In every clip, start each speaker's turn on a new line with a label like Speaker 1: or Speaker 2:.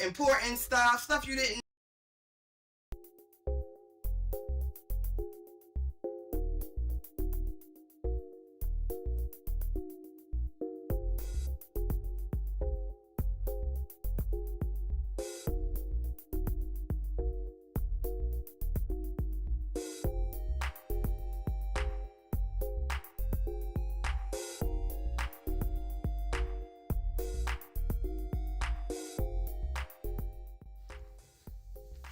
Speaker 1: important stuff you didn't.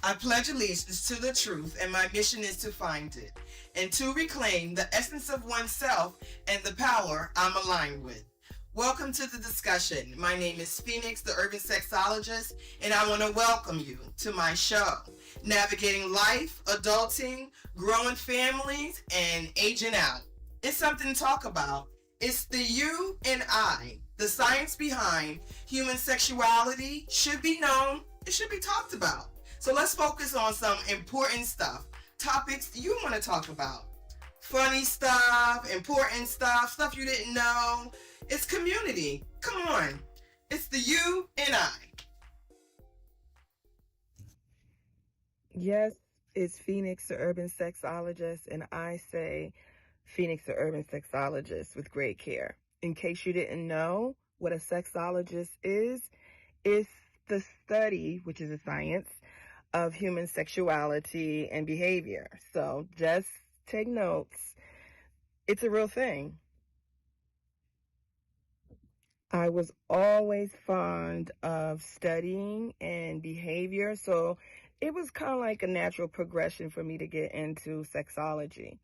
Speaker 1: I pledge allegiance to the truth, and my mission is to find it, and to reclaim the essence of oneself and the power I'm aligned with. Welcome to the discussion. My name is Phoenix, the urban sexologist, and I want to welcome you to my show, Navigating Life, Adulting, Growing Families, and Aging Out. It's something to talk about. It's the you and I. The science behind human sexuality should be known. It should be talked about. So let's focus on some important stuff, topics you want to talk about. Funny stuff, important stuff you didn't know. It's community. Come on. It's the you and I.
Speaker 2: Yes, it's Phoenix, the urban sexologist, and I say Phoenix, the urban sexologist with great care. In case you didn't know what a sexologist is, it's the study, which is a science, of human sexuality and behavior. So just take notes. It's a real thing. I was always fond of studying and behavior, so it was kind of like a natural progression for me to get into sexology.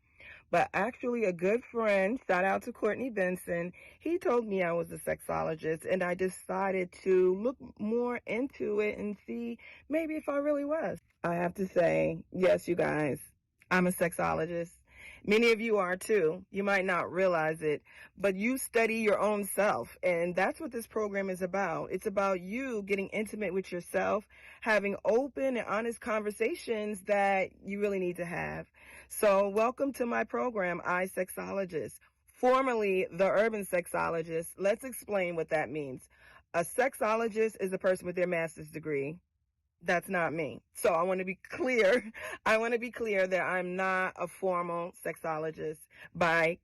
Speaker 2: But actually a good friend, shout out to Courtney Benson, he told me I was a sexologist, and I decided to look more into it and see maybe if I really was. I have to say, yes, you guys, I'm a sexologist. Many of you are too. You might not realize it, but you study your own self, and that's what this program is about. It's about you getting intimate with yourself, having open and honest conversations that you really need to have. So welcome to my program, isexologist, formerly the urban sexologist. Let's explain what that means. A sexologist is a person with their master's degree. That's not me. So I want to be clear. I want to be clear that I'm not a formal sexologist by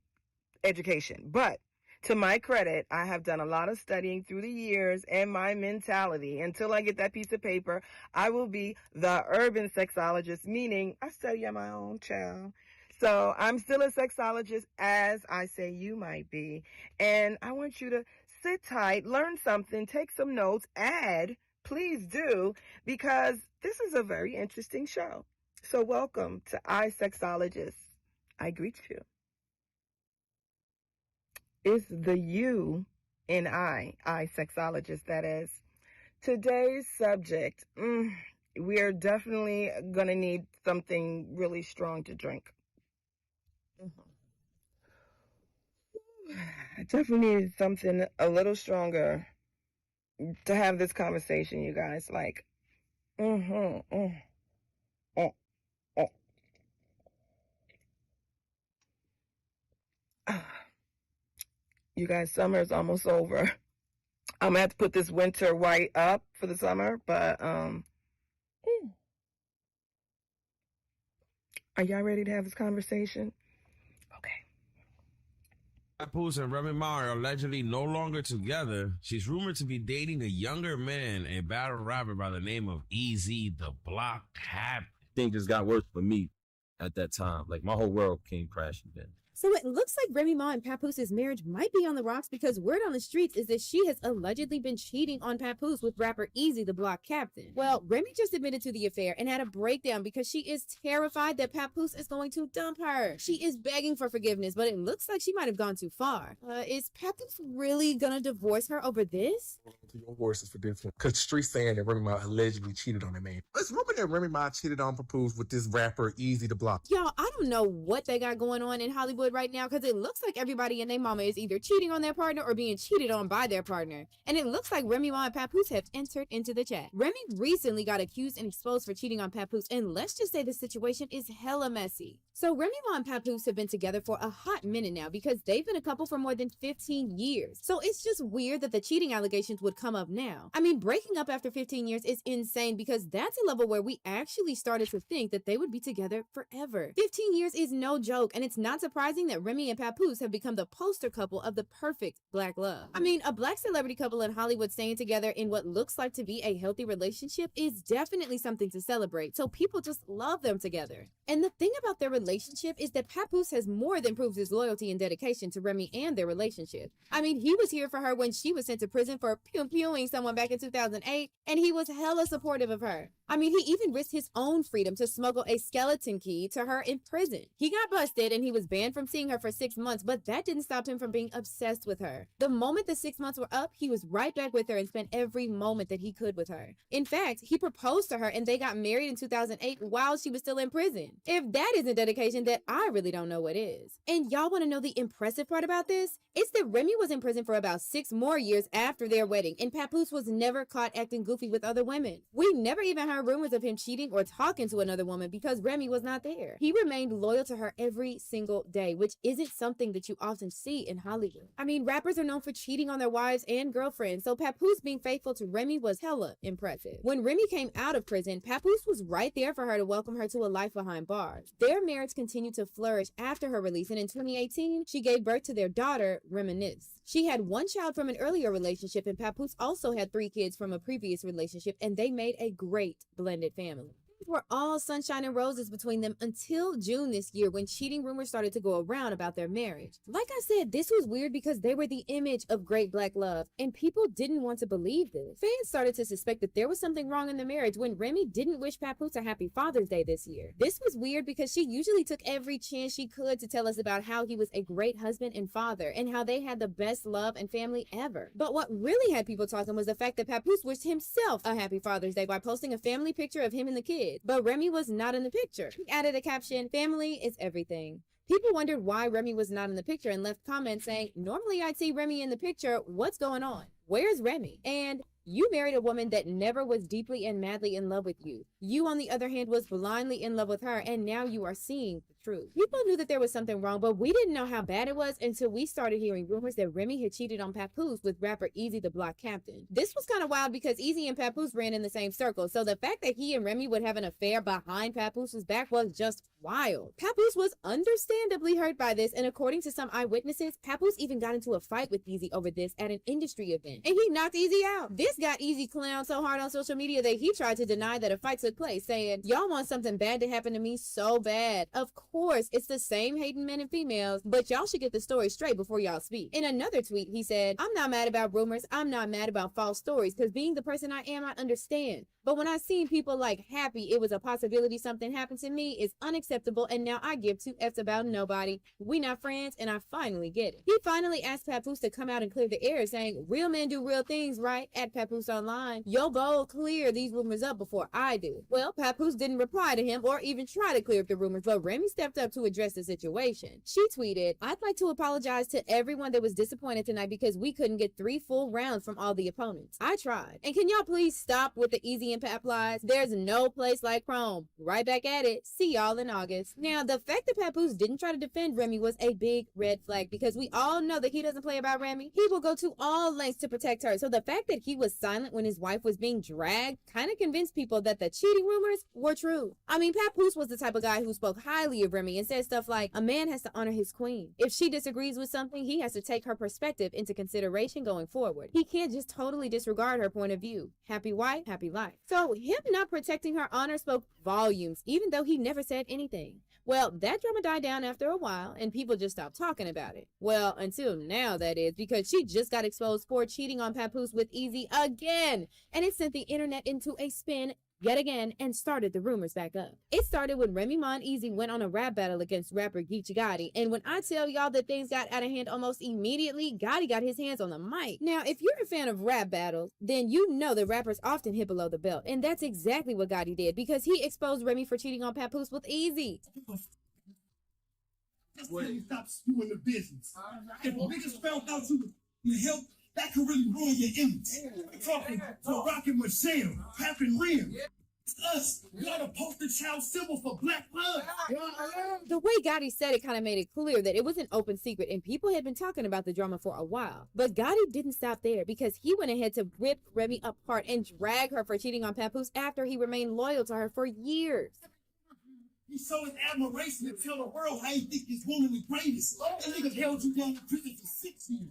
Speaker 2: education. But to my credit, I have done a lot of studying through the years, and my mentality, until I get that piece of paper, I will be the urban sexologist, meaning I study on my own, child. So I'm still a sexologist, as I say you might be. And I want you to sit tight, learn something, take some notes, add. Please do, because this is a very interesting show. So welcome to isexologist. I greet you. It's the you and I sexologist, that is. Today's subject, we are definitely going to need something really strong to drink. I definitely need something a little stronger to have this conversation, you guys. Like, You guys, summer is almost over. I'm gonna have to put this winter white up for the summer, but are y'all ready to have this conversation? Okay.
Speaker 3: Papoose and Remy Ma are allegedly no longer together. She's rumored to be dating a younger man, a battle rapper by the name of Easy the Block Cap.
Speaker 4: Things just got worse for me at that time. Like, my whole world came crashing then.
Speaker 5: So it looks like Remy Ma and Papoose' marriage might be on the rocks, because word on the streets is that she has allegedly been cheating on Papoose with rapper Easy the Block Captain. Well, Remy just admitted to the affair and had a breakdown because she is terrified that Papoose is going to dump her. She is begging for forgiveness, but it looks like she might have gone too far. Is Papoose really gonna divorce her over this?
Speaker 6: To your voices for this one, because street saying that Remy Ma allegedly cheated on that man. It's rumored that Remy Ma cheated on Papoose with this rapper Easy the Block.
Speaker 5: Y'all, I don't know what they got going on in Hollywood, Hollywood right now because it looks like everybody and their mama is either cheating on their partner or being cheated on by their partner. And it looks like Remy Ma and Papoose have entered into the chat. Remy recently got accused and exposed for cheating on Papoose, and let's just say the situation is hella messy. So Remy Ma and Papoose have been together for a hot minute now because they've been a couple for more than 15 years. So it's just weird that the cheating allegations would come up now. I mean, breaking up after 15 years is insane because that's a level where we actually started to think that they would be together forever. 15 years is no joke, and it's not surprising that Remy and Papoose have become the poster couple of the perfect black love. I mean, a black celebrity couple in Hollywood staying together in what looks like to be a healthy relationship is definitely something to celebrate, so people just love them together. And the thing about their relationship is that Papoose has more than proved his loyalty and dedication to Remy and their relationship. I mean, he was here for her when she was sent to prison for pew-pewing someone back in 2008, and he was hella supportive of her. I mean, he even risked his own freedom to smuggle a skeleton key to her in prison. He got busted and he was banned from seeing her for 6 months, but that didn't stop him from being obsessed with her. The moment the 6 months were up, he was right back with her and spent every moment that he could with her. In fact, he proposed to her and they got married in 2008 while she was still in prison. If that isn't dedication, then I really don't know what is. And y'all want to know the impressive part about this? It's that Remy was in prison for about 6 more years after their wedding, and Papoose was never caught acting goofy with other women. We never even heard rumors of him cheating or talking to another woman because Remy was not there. He remained loyal to her every single day, which isn't something that you often see in Hollywood. I mean, rappers are known for cheating on their wives and girlfriends, so Papoose being faithful to Remy was hella impressive. When Remy came out of prison, Papoose was right there for her to welcome her to a life behind bars. Their marriage continued to flourish after her release, and in 2018, she gave birth to their daughter, Reminisce. She had one child from an earlier relationship, and Papoose also had 3 kids from a previous relationship, and they made a great blended family. Were all sunshine and roses between them until June this year when cheating rumors started to go around about their marriage. Like I said, this was weird because they were the image of great black love and people didn't want to believe this. Fans started to suspect that there was something wrong in the marriage when Remy didn't wish Papoose a happy Father's Day this year. This was weird because she usually took every chance she could to tell us about how he was a great husband and father and how they had the best love and family ever. But what really had people talking was the fact that Papoose wished himself a happy Father's Day by posting a family picture of him and the kids. But Remy was not in the picture. He added a caption, "Family is everything." People wondered why Remy was not in the picture and left comments saying, "Normally I'd see Remy in the picture. What's going on? Where's Remy?" And you married a woman that never was deeply and madly in love with you. You, on the other hand, was blindly in love with her, and now you are seeing the truth. People knew that there was something wrong, but we didn't know how bad it was until we started hearing rumors that Remy had cheated on Papoose with rapper Eazy the Block Captain. This was kind of wild because Eazy and Papoose ran in the same circle, so the fact that he and Remy would have an affair behind Papoose's back was just wild. Papoose was understandably hurt by this, and according to some eyewitnesses, Papoose even got into a fight with Eazy over this at an industry event, and he knocked Eazy out. This got Eazy clowned so hard on social media that he tried to deny that a fight took place, saying, "Y'all want something bad to happen to me so bad. Of course, it's the same hating men and females, but y'all should get the story straight before y'all speak." In another tweet, he said, "I'm not mad about rumors. I'm not mad about false stories, because being the person I am, I understand. But when I seen people like happy it was a possibility something happened to me, it's unacceptable, and now I give 2 F's about nobody. We not friends, and I finally get it." He finally asked Papoose to come out and clear the air, saying, "Real men do real things, right?" At Papoose Online. "Yo, go clear these rumors up before I do." Well, Papoose didn't reply to him or even try to clear up the rumors, but Remy stepped up to address the situation. She tweeted, "I'd like to apologize to everyone that was disappointed tonight because we couldn't get 3 full rounds from all the opponents. I tried. And can y'all please stop with the Eazy and Pap lies? There's no place like Chrome. Right back at it. See y'all in August." Now, the fact that Papoose didn't try to defend Remy was a big red flag because we all know that he doesn't play about Remy. He will go to all lengths to protect her. So the fact that he was silent when his wife was being dragged kind of convinced people that the cheating rumors were true. I mean, Papoose was the type of guy who spoke highly of Remy and said stuff like, "A man has to honor his queen. If she disagrees with something, he has to take her perspective into consideration going forward. He can't just totally disregard her point of view. Happy wife, happy life." So him not protecting her honor spoke volumes, even though he never said anything. Well, that drama died down after a while, and people just stopped talking about it. Well, until now, that is, because she just got exposed for cheating on Papoose with Eazy again, and it sent the internet into a spin yet again and started the rumors back up. It started when Remy Ma and Eazy went on a rap battle against rapper Geechee Gotti, and when I tell y'all that things got out of hand almost immediately, Gotti got his hands on the mic. Now, if you're a fan of rap battles, then you know that rappers often hit below the belt, and that's exactly what Gotti did because he exposed Remy for cheating on Papoose with Eazy.
Speaker 7: When you stop spewing the business. If niggas found out you help, that could really ruin your image. I'm talking for rocking Michelle, Captain Rim. It's us. We are the poster child symbol for black blood.
Speaker 5: The way Gotti said it kind of made it clear that it was an open secret and people had been talking about the drama for a while. But Gotti didn't stop there because he went ahead to rip Remy apart and drag her for cheating on Papoose after he remained loyal to her for years.
Speaker 7: He's showing admiration to tell the world how he think he's one of the greatest. That nigga held you down in prison for 6 years.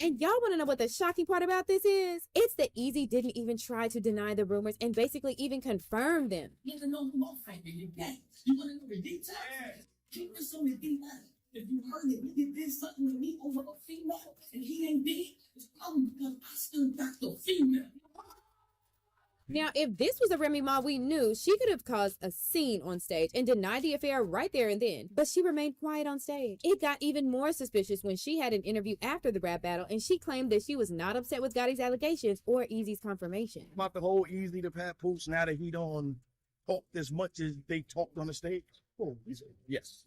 Speaker 5: And y'all want to know what the shocking part about this is? It's that Easy didn't even try to deny the rumors and basically even confirm them.
Speaker 7: You don't know who I'm fighting in gang. You want to know the details? Keep this on the D9. If you heard that nigga did something to me over a female and he ain't dead, it's probably because I still got the female.
Speaker 5: Now, if this was a Remy Ma we knew, she could have caused a scene on stage and denied the affair right there and then. But she remained quiet on stage. It got even more suspicious when she had an interview after the rap battle and she claimed that she was not upset with Gotti's allegations or Easy's confirmation.
Speaker 8: About the whole Easy to Papoose now that he don't talk as much as they talked on the stage? Oh, yes.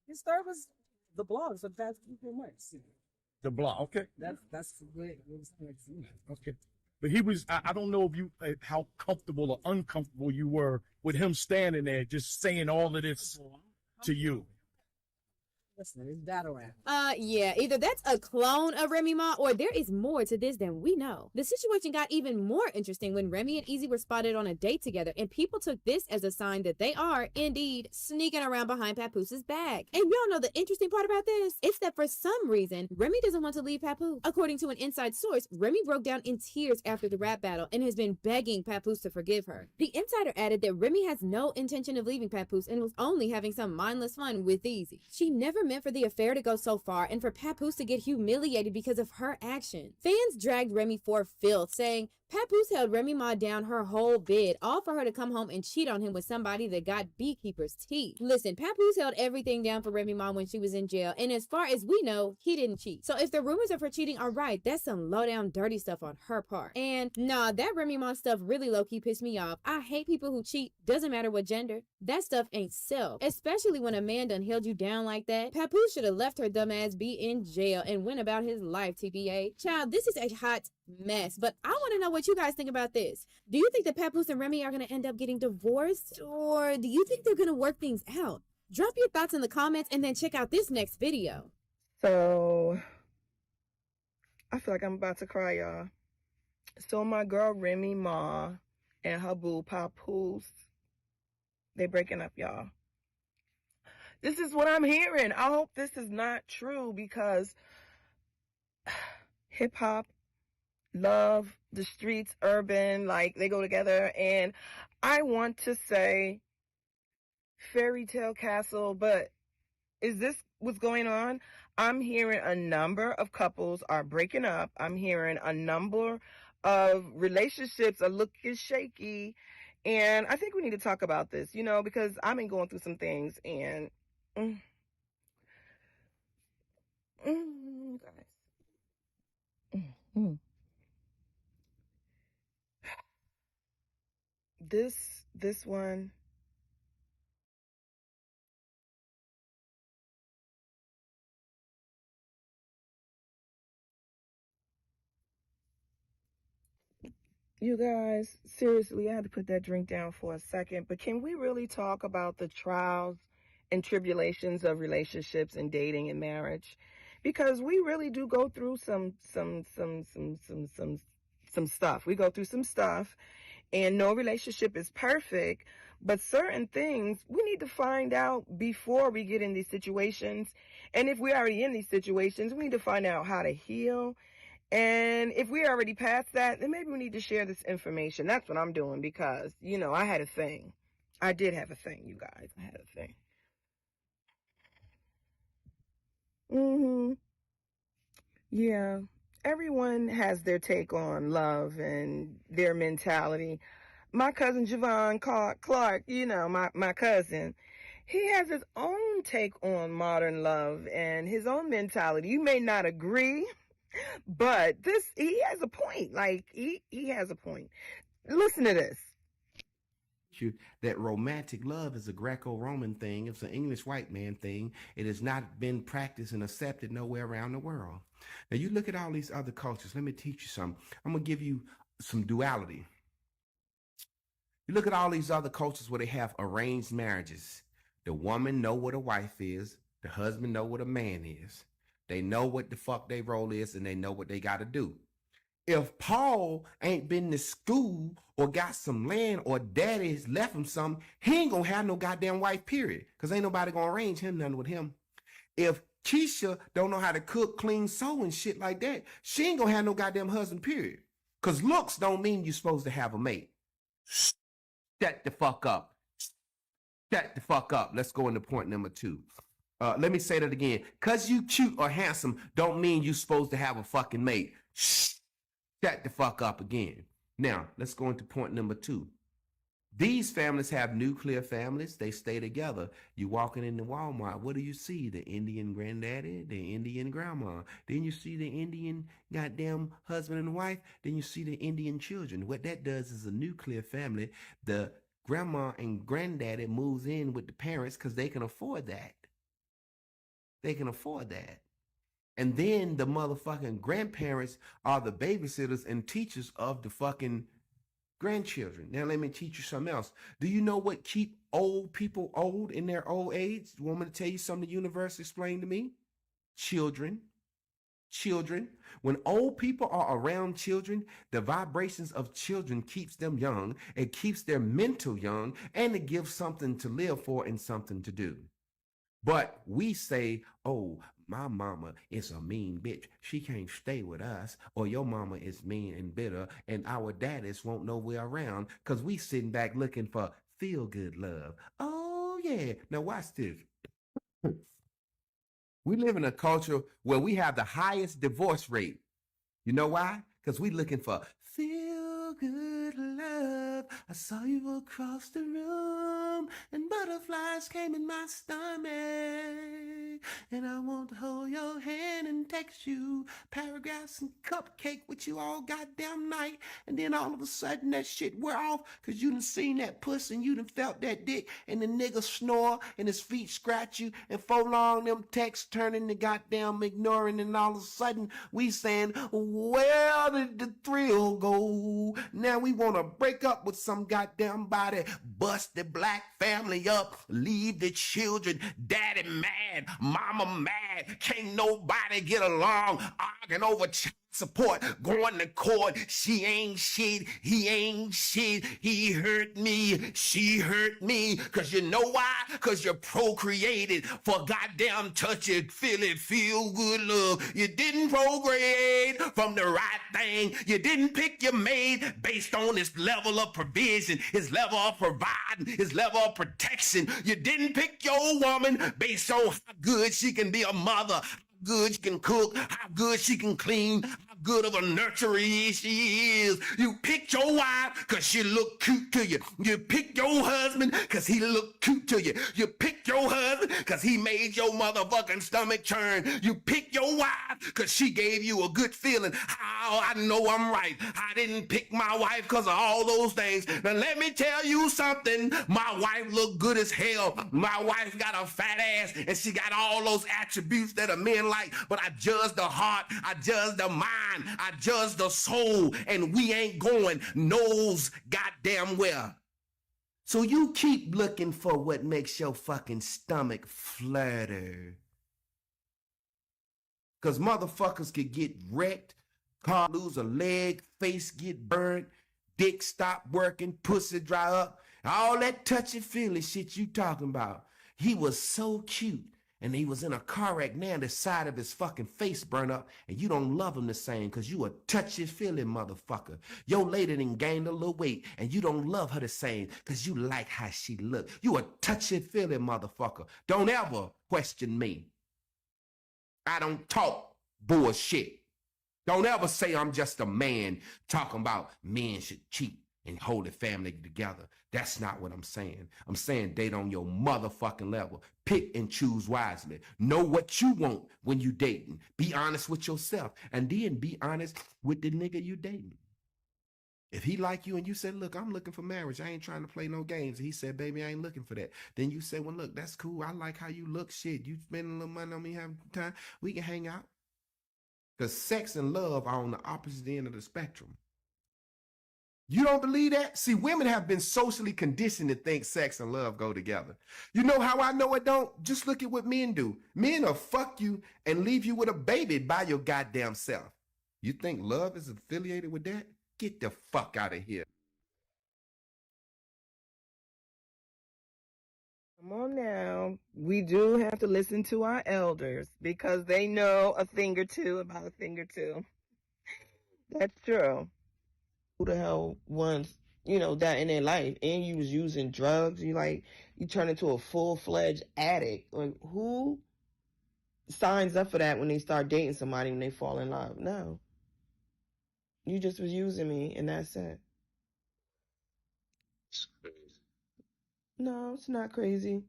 Speaker 9: His third was the blogs of the past few months.
Speaker 8: The blog, okay.
Speaker 9: That's great.
Speaker 8: Okay. But he was, I don't know if you, how comfortable or uncomfortable you were with him standing there just saying all of this to you.
Speaker 9: Listen, it's battle rap.
Speaker 5: Yeah, either that's a clone of Remy Ma or there is more to this than we know. The situation got even more interesting when Remy and Easy were spotted on a date together and people took this as a sign that they are, indeed, sneaking around behind Papoose' back. And y'all know the interesting part about this? It's that for some reason, Remy doesn't want to leave Papoose. According to an inside source, Remy broke down in tears after the rap battle and has been begging Papoose to forgive her. The insider added that Remy has no intention of leaving Papoose and was only having some mindless fun with Easy. She never meant for the affair to go so far and for Papoose to get humiliated because of her action. Fans dragged Remy for filth, saying Papoose held Remy Ma down her whole bid, all for her to come home and cheat on him with somebody that got beekeeper's teeth. Listen, Papoose held everything down for Remy Ma when she was in jail, and as far as we know, he didn't cheat. So if the rumors of her cheating are right, that's some low-down dirty stuff on her part. And nah, that Remy Ma stuff really low-key pissed me off. I hate people who cheat, doesn't matter what gender. That stuff ain't self, especially when a man done held you down like that. Papoose should have left her dumb ass be in jail and went about his life, TBA. Child, this is a hot mess, but I want to know what you guys think about this. Do you think that Papoose and Remy are going to end up getting divorced, or do you think they're going to work things out? Drop your thoughts in the comments and then check out this next video.
Speaker 2: So, I feel like I'm about to cry, y'all. So my girl Remy Ma and her boo Papoose, they breaking up, y'all. This is what I'm hearing. I hope this is not true because hip hop, love, the streets, urban, like they go together. And I want to say fairy tale castle, but is this what's going on? I'm hearing a number of couples are breaking up. I'm hearing a number of relationships are looking shaky. And I think we need to talk about this, you know, because I've been going through some things and you guys. This one. You guys, seriously, I had to put that drink down for a second, but can we really talk about the trials and tribulations of relationships and dating and marriage? Because we really do go through some stuff. We go through some stuff, and no relationship is perfect, but certain things we need to find out before we get in these situations. And if we're already in these situations, we need to find out how to heal. And if we're already past that, then maybe we need to share this information. That's what I'm doing because, you know, I had a thing. I did have a thing, you guys. I had a thing. Yeah. Everyone has their take on love and their mentality. My cousin Javon Clark, you know, my cousin, he has his own take on modern love and his own mentality. You may not agree, but he has a point. Like, he has a point. Listen to this.
Speaker 10: teach you that romantic love is a Greco-Roman thing. It's an English white man thing. It has not been practiced and accepted nowhere around the world. Now you look at all these other cultures. Let me teach you something. I'm going to give you some duality. You look at all these other cultures where they have arranged marriages. The woman know what a wife is. The husband know what a man is. They know what the fuck their role is, and they know what they got to do. If Paul ain't been to school or got some land or daddy's left him something, he ain't gonna have no goddamn wife, period. Because ain't nobody gonna arrange him nothing with him. If Keisha don't know how to cook, clean, sew, and shit like that, she ain't gonna have no goddamn husband, period. Because looks don't mean you're supposed to have a mate. Shut the fuck up. Shut the fuck up. Let's go into point number 2. Let me say that again. Because you cute or handsome don't mean you're supposed to have a fucking mate. Shut the fuck up again. Now, let's go into point number 2. These families have nuclear families. They stay together. You walking into Walmart, what do you see? The Indian granddaddy, the Indian grandma. Then you see the Indian goddamn husband and wife. Then you see the Indian children. What that does is a nuclear family. The grandma and granddaddy moves in with the parents because they can afford that. They can afford that. And then the motherfucking grandparents are the babysitters and teachers of the fucking grandchildren. Now let me teach you something else. Do you know what keep old people old in their old age? You want me to tell you something the universe explained to me? Children. Children. When old people are around children, the vibrations of children keeps them young. It keeps their mental young, and it gives something to live for and something to do. But we say, oh, my mama is a mean bitch. She can't stay with us. Or your mama is mean and bitter, and our daddies won't know we're around because we sitting back looking for feel-good love. Oh, yeah. Now watch this. We live in a culture where we have the highest divorce rate. You know why? Because we looking for feel-good love. I saw you across the room, and butterflies came in my stomach. And I want to hold your hand and text you paragraphs and cupcake with you all goddamn night. And then all of a sudden that shit wear off because you done seen that puss and you done felt that dick, and the nigga snore and his feet scratch you, and for long them texts turning to goddamn ignoring, and all of a sudden we saying, where did the thrill go? Now we want to break up with some goddamn body, bust the black family up, leave the children, daddy mad, mama mad, can't nobody get along, arguing over child support, going to court. She ain't shit, he ain't shit, he hurt me, she hurt me. Cause you know why? Cause you're procreated for goddamn touchy, feel good love. You didn't procreate from the right thing. You didn't pick your mate based on his level of provision, his level of providing, his level of protection. You didn't pick your woman based on how good she can be a mother, good she can cook, how good she can clean, how good of a nurturer she is. You picked your wife because she look cute to you. You picked your husband because he looked cute to you. You picked your husband because he made your motherfucking stomach churn. You picked your wife because she gave you a good feeling. How I know I'm right. I didn't pick my wife because of all those things. Now let me tell you something. My wife look good as hell. My wife got a fat ass and she got all those attributes that a man like, but I judge the heart, I judge the mind, I judge the soul, and we ain't going knows goddamn well. So you keep looking for what makes your fucking stomach flutter. Cause motherfuckers could get wrecked, car lose a leg, face get burnt, dick stop working, pussy dry up, all that touchy-feely shit you talking about. He was so cute. And he was in a car wreck now, the side of his fucking face burned up, and you don't love him the same because you a touchy-feely motherfucker. Your lady done gained a little weight, and you don't love her the same because you like how she look. You a touchy-feely motherfucker. Don't ever question me. I don't talk bullshit. Don't ever say I'm just a man talking about men should cheat and hold the family together. That's not what I'm saying. I'm saying date on your motherfucking level. Pick and choose wisely. Know what you want when you dating. Be honest with yourself, and then be honest with the nigga you dating. If he like you and you said, look, I'm looking for marriage. I ain't trying to play no games. And he said, baby, I ain't looking for that. Then you say, well, look, that's cool. I like how you look. Shit, you spending a little money on me, having time. We can hang out. Because sex and love are on the opposite end of the spectrum. You don't believe that? See, women have been socially conditioned to think sex and love go together. You know how I know it don't? Just look at what men do. Men will fuck you and leave you with a baby by your goddamn self. You think love is affiliated with that? Get the fuck out of here.
Speaker 2: Come on now. We do have to listen to our elders because they know a thing or two about a thing or two. That's true. Who the hell wants, that in their life? And you was using drugs. You turn into a full-fledged addict. Like, who signs up for that when they start dating somebody when they fall in love? No. You just was using me and that's it.
Speaker 11: It's crazy.
Speaker 2: No, it's not crazy.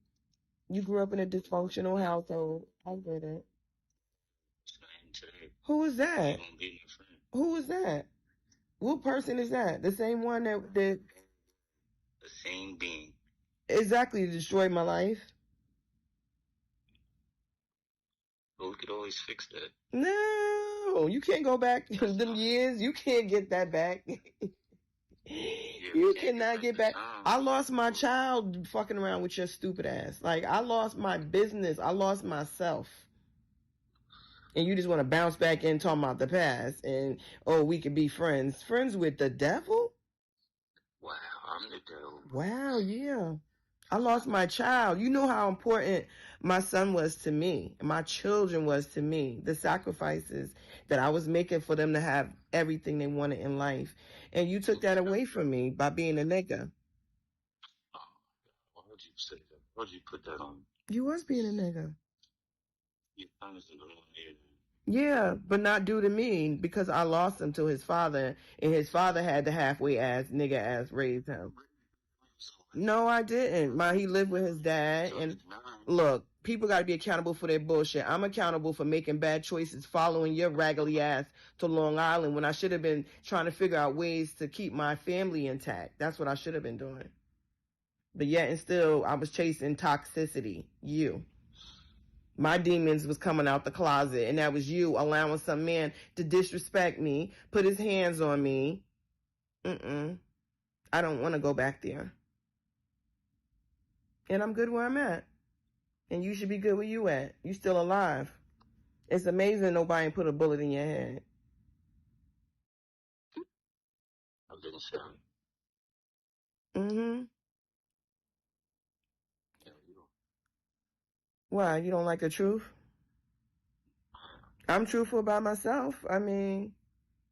Speaker 2: You grew up in a dysfunctional household. I get it. Who is that? Who is that? What person is that? The same one that
Speaker 11: The same being.
Speaker 2: exactly destroyed my life?
Speaker 11: But we could always fix that.
Speaker 2: No, you can't go back them years. You can't get that back. You cannot get back. I lost my child fucking around with your stupid ass. Like, I lost my business. I lost myself. And you just want to bounce back in talking about the past and, oh, we could be friends. Friends with the devil?
Speaker 11: Wow, I'm the devil.
Speaker 2: Wow, yeah. I lost my child. You know how important my son was to me, my children was to me, the sacrifices that I was making for them to have everything they wanted in life. And you took that away from me by being a nigga.
Speaker 11: Why would you say that? Why would you put that on?
Speaker 2: You was being a nigga.
Speaker 11: You honestly don't want to hear that.
Speaker 2: Yeah, but not due to me, because I lost him to his father, and his father had the halfway ass nigga ass raise him. No, I didn't. He lived with his dad, and look, people got to be accountable for their bullshit. I'm accountable for making bad choices, following your raggedy ass to Long Island when I should have been trying to figure out ways to keep my family intact. That's what I should have been doing. But yet and still, I was chasing toxicity. You. My demons was coming out the closet, and that was you allowing some man to disrespect me, put his hands on me. I don't want to go back there. And I'm good where I'm at. And you should be good where you at. You still alive. It's amazing nobody put a bullet in your head.
Speaker 11: I didn't say it.
Speaker 2: Mm-hmm.
Speaker 11: Yeah, you don't.
Speaker 2: Why? You don't like the truth? I'm truthful about myself. I mean,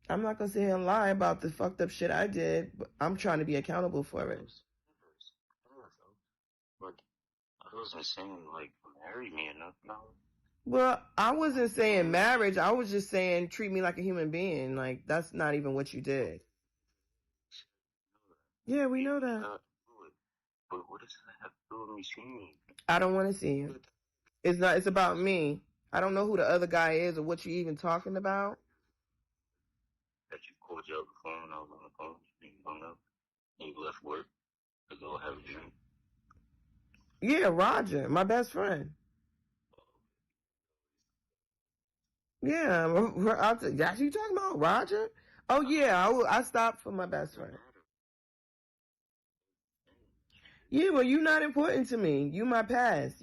Speaker 2: I'm not going to sit here and lie about the fucked up shit I did, but I'm trying to be accountable for it.
Speaker 11: But I wasn't saying, like, marry me enough now.
Speaker 2: Well, I wasn't saying marriage. I was just saying treat me like a human being. Like, that's not even what you did. Yeah, we know that.
Speaker 11: But what does that have to do with me seeing you?
Speaker 2: I don't want to see you. It's about me. I don't know who the other guy is or what you even talking about.
Speaker 11: That you called you up the phone, I was on the phone, you hung up, and you left work to go have a drink.
Speaker 2: Yeah, Roger, my best friend. Yeah, that's you talking about, Roger? Oh yeah, I stopped for my best friend. Yeah, well, you're not important to me. You my past,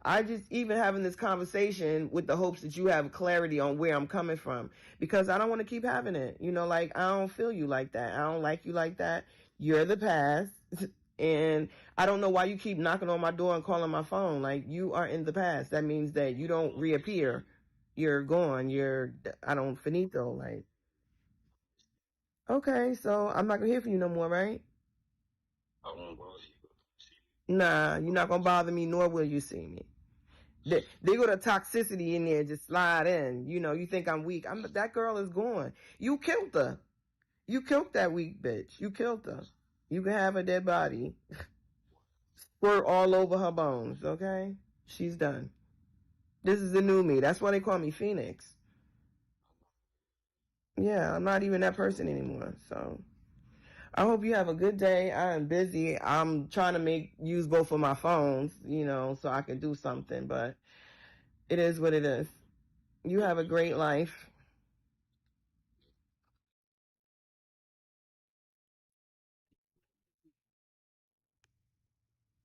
Speaker 2: I just even having this conversation with the hopes that you have clarity on where I'm coming from, because I don't want to keep having it. Like, I don't feel you like that. I don't like you like that. You're the past. And I don't know why you keep knocking on my door and calling my phone. Like, you are in the past. That means that you don't reappear. You're gone. I don't finito. Like, okay, so I'm not going to hear from you no more, right?
Speaker 11: I won't bother you.
Speaker 2: Nah, you're not going to bother me, nor will you see me. They go to toxicity in there, just slide in. You think I'm weak. That girl is gone. You killed her. You killed that weak bitch. You killed her. You can have a dead body. Squirt all over her bones, okay? She's done. This is the new me. That's why they call me Phoenix. Yeah, I'm not even that person anymore, so. I hope you have a good day. I am busy. I'm trying to use both of my phones, so I can do something, but it is what it is. You have a great life.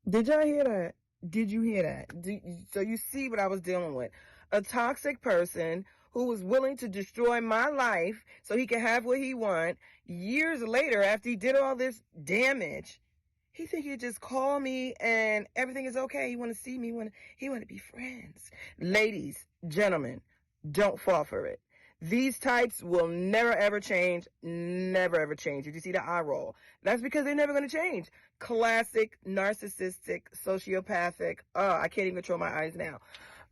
Speaker 2: Did y'all hear that? Did you hear that? So you see what I was dealing with. A toxic person who was willing to destroy my life so he can have what he want. Years later, after he did all this damage, he think he'd just call me and everything is okay. He want to see me. He want to be friends. Ladies, gentlemen, don't fall for it. These types will never ever change. Never ever change. Did you see the eye roll? That's because they're never going to change. Classic, narcissistic, sociopathic. Oh, I can't even control my eyes now.